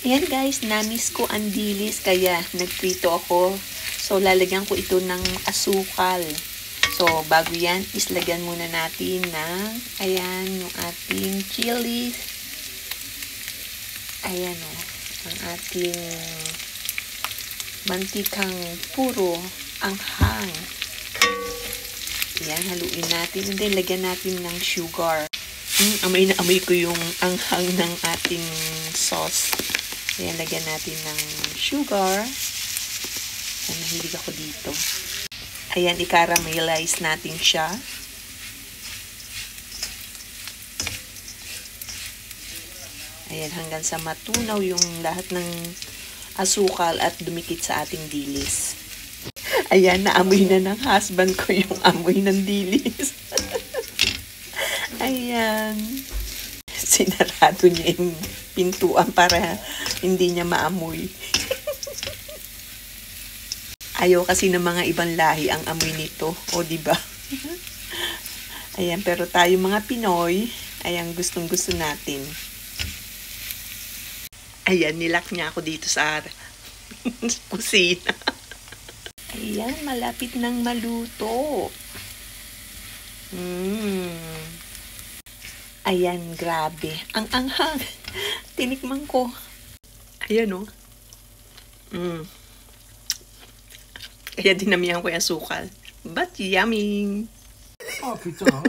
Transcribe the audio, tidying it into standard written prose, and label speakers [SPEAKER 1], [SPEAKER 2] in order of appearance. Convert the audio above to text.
[SPEAKER 1] Ayan guys, namiss ko ang dilis kaya nagprito ako. So lalagyan ko ito ng asukal. So bago yan, islagyan muna natin ng, ayan, yung ating chili. Ayan o, ang ating mantikang puro anghang. Ayan, haluin natin. And then lagyan natin ng sugar. Amoy na amoy ko yung anghang ng ating sauce. Ayan, lagyan natin ng sugar. Ayan, mahilig ako dito. Ayan, i-caramelize natin siya. Ayan, hanggang sa matunaw yung lahat ng asukal at dumikit sa ating dilis. Ayan, naamoy na ng husband ko yung amoy ng dilis. Ayan. Sinarado niya yung pintuan para hindi niya maamoy. Ayaw kasi ng mga ibang lahi ang amoy nito. O, diba? Ayan, pero tayo mga Pinoy, ayan, gustong-gusto natin. Ayan, nilak niya ako dito sa kusina. Ayan, malapit nang maluto. Ayan, grabe. Ang anghang. Tinikman ko. Ayan, oh. Kaya dinamihan ko yung asukal. But yummy!
[SPEAKER 2] 아, 그 있잖아.